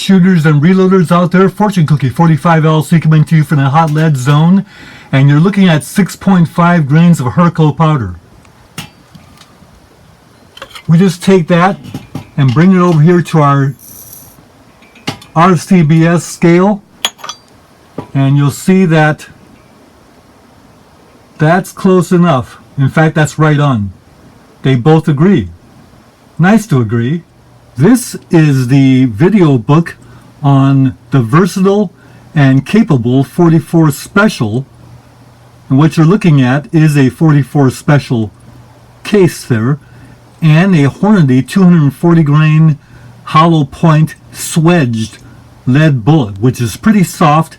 shooters and reloaders out there, Fortune Cookie 45 LLC coming to you from the hot lead zone, and you're looking at 6.5 grains of Herco powder. We just take that and bring it over here to our RCBS scale, and you'll see that that's close enough. In fact, that's right on. They both agree. Nice to agree. This is the video book on the versatile and capable 44 Special. And what you're looking at is a 44 Special case there, and a Hornady 240 grain hollow point swedged lead bullet, which is pretty soft,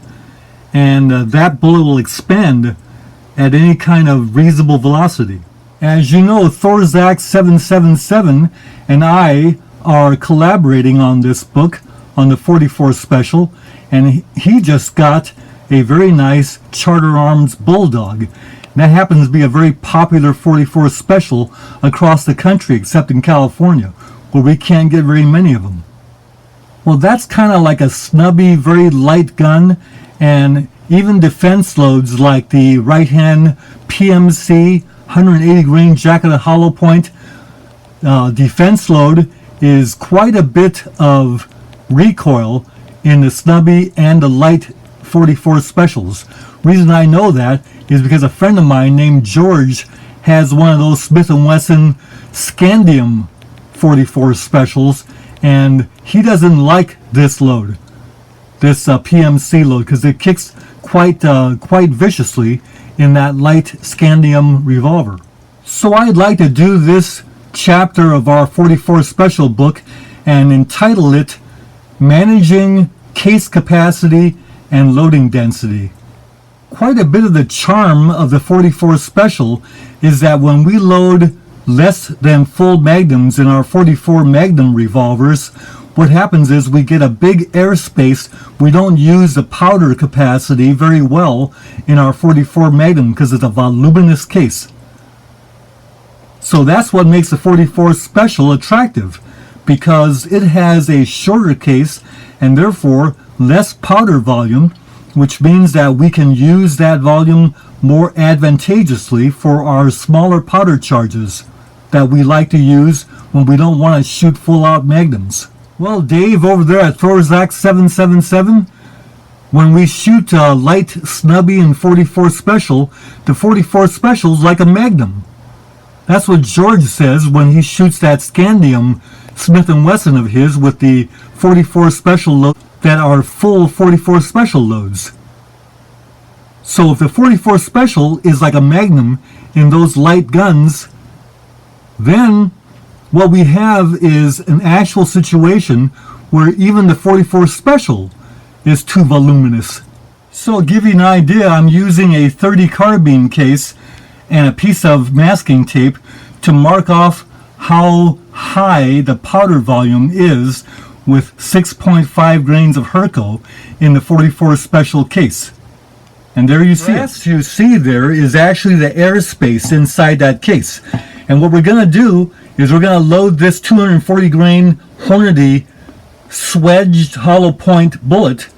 and that bullet will expand at any kind of reasonable velocity. As you know, Thorzak 777 and I are collaborating on this book on the 44 Special, and he just got a very nice Charter Arms Bulldog. That happens to be a very popular 44 Special across the country, except in California, where we can't get very many of them. Well, that's kind of like a snubby, very light gun, and even defense loads like the right-hand PMC 180 grain jacketed hollow point defense load is quite a bit of recoil in the snubby and the light 44 Specials. Reason I know that is because a friend of mine named George has one of those Smith & Wesson Scandium 44 Specials, and he doesn't like this load, this PMC load, because it kicks quite viciously in that light Scandium revolver. So I'd like to do this chapter of our 44 Special book and entitle it Managing Case Capacity and Loading Density. Quite a bit of the charm of the 44 Special is that when we load less than full magnums in our 44 Magnum revolvers, what happens is we get a big airspace. We don't use the powder capacity very well in our 44 Magnum because it's a voluminous case. So that's what makes the 44 Special attractive, because it has a shorter case and therefore less powder volume, which means that we can use that volume more advantageously for our smaller powder charges that we like to use when we don't want to shoot full-out magnums. Well, Dave over there at Thorzak 777, when we shoot light snubby and 44 Special, the 44 Special is like a magnum. That's what George says when he shoots that Scandium Smith & Wesson of his with the 44 Special loads that are full 44 Special loads. So if the 44 Special is like a magnum in those light guns, then what we have is an actual situation where even the 44 Special is too voluminous. So to give you an idea, I'm using a 30 carbine case and a piece of masking tape to mark off how high the powder volume is with 6.5 grains of Herco in the 44 Special case. And there you see it. What you see there is actually the airspace inside that case. And what we're going to do is we're going to load this 240 grain Hornady swedged hollow point bullet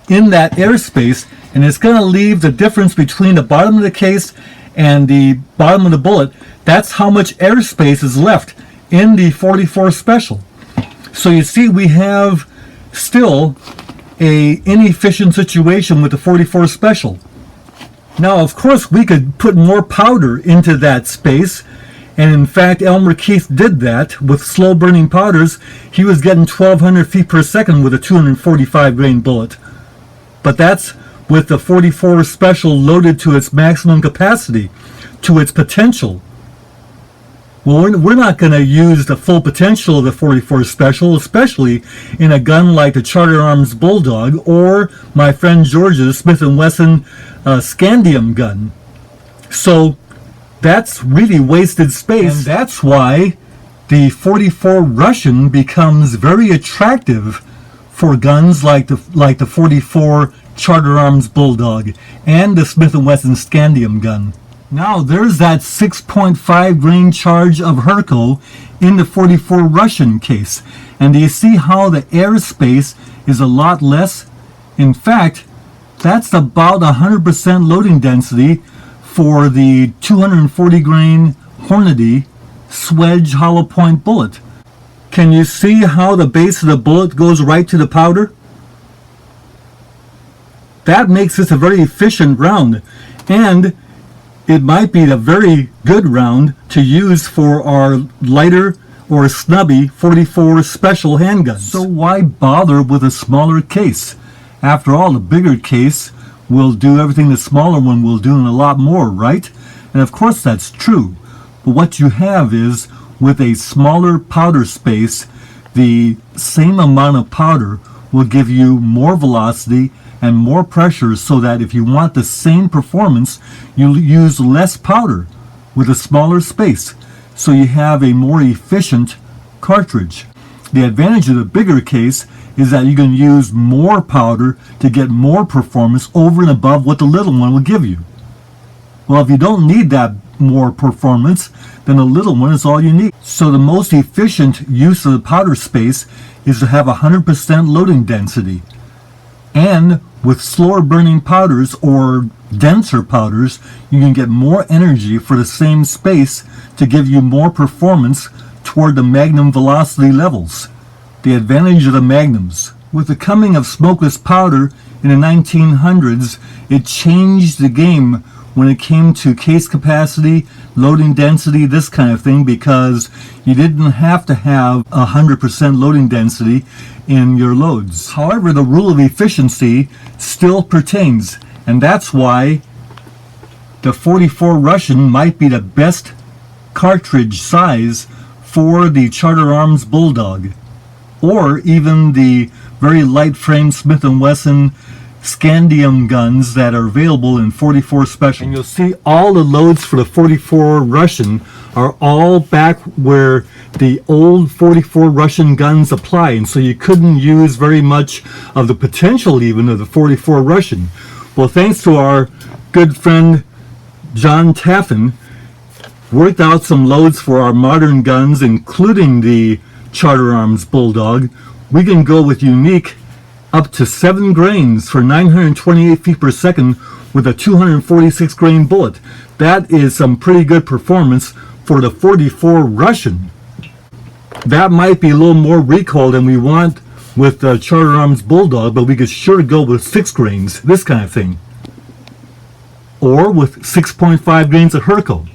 in that airspace, and it's going to leave the difference between the bottom of the case and the bottom of the bullet. That's how much airspace is left in the 44 Special. So you see we have still a inefficient situation with the 44 Special. Now, of course, we could put more powder into that space, and in fact, Elmer Keith did that with slow burning powders. He was getting 1,200 feet per second with a 245 grain bullet. But that's with the 44 Special loaded to its maximum capacity, to its potential. Well, we're not going to use the full potential of the 44 Special, especially in a gun like the Charter Arms Bulldog or my friend George's Smith & Wesson Scandium gun. So that's really wasted space, and that's why the 44 Russian becomes very attractive for guns like the 44 Charter Arms Bulldog and the Smith & Wesson Scandium gun. Now there's that 6.5 grain charge of Herco in the 44 Russian case. And do you see how the airspace is a lot less? In fact, that's about 100% loading density for the 240 grain Hornady Swedge hollow point bullet. Can you see how the base of the bullet goes right to the powder? That makes this a very efficient round, and it might be a very good round to use for our lighter or snubbie 44 special handguns. So why bother with a smaller case? After all, the bigger case will do everything the smaller one will do and a lot more, right? And of course that's true. But what you have is, with a smaller powder space, the same amount of powder will give you more velocity and more pressure, so that if you want the same performance, you'll use less powder with a smaller space. So you have a more efficient cartridge. The advantage of the bigger case is that you can use more powder to get more performance over and above what the little one will give you. Well, if you don't need that more performance, then a little one is all you need. So the most efficient use of the powder space is to have 100% loading density. And with slower burning powders or denser powders, you can get more energy for the same space to give you more performance toward the magnum velocity levels. The advantage of the magnums. With the coming of smokeless powder in the 1900s, it changed the game when it came to case capacity, loading density, this kind of thing, because you didn't have to have 100% loading density in your loads. However, the rule of efficiency still pertains, and that's why the 44 Russian might be the best cartridge size for the Charter Arms Bulldog, or even the very light frame Smith & Wesson Scandium guns that are available in 44 Special. And you'll see all the loads for the 44 Russian are all back where the old 44 Russian guns apply, and so you couldn't use very much of the potential even of the 44 Russian. Well, thanks to our good friend John Taffin, worked out some loads for our modern guns, including the Charter Arms Bulldog. We can go with unique up to 7 grains for 928 feet per second with a 246 grain bullet. That is some pretty good performance for the 44 Russian. That might be a little more recoil than we want with the Charter Arms Bulldog, but we could sure go with 6 grains, this kind of thing. Or with 6.5 grains of Herco.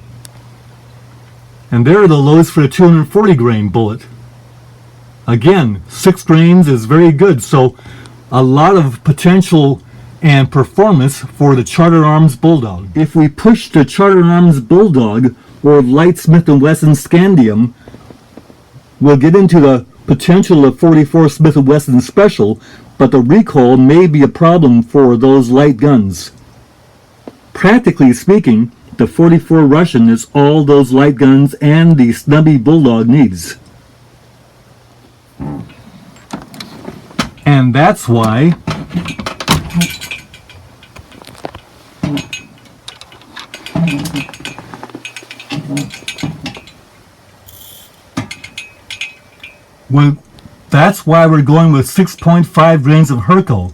And there are the loads for the 240 grain bullet. Again, 6 grains is very good, so a lot of potential and performance for the Charter Arms Bulldog. If we push the Charter Arms Bulldog or light Smith & Wesson Scandium, we'll get into the potential of 44 Smith & Wesson Special, but the recoil may be a problem for those light guns. Practically speaking, the 44 Russian is all those light guns and the snubbie Bulldog needs. And that's why we're going with 6.5 grains of Herco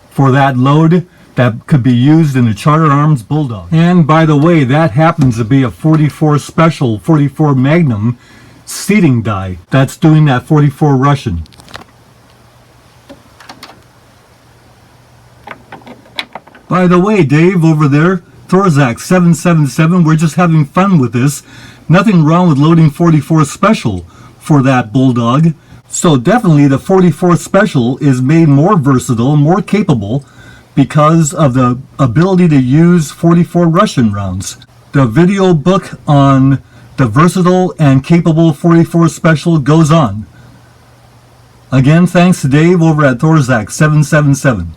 for that load that could be used in the Charter Arms Bulldog. And by the way, that happens to be a 44 Special 44 Magnum seating die that's doing that 44 Russian. By the way, Dave over there, Thorzak 777, we're just having fun with this. Nothing wrong with loading 44 Special for that Bulldog. So definitely the 44 Special is made more versatile, more capable, because of the ability to use 44 Russian rounds. The video book on the versatile and capable 44 Special goes on. Again, thanks to Dave over at Thorzak 777.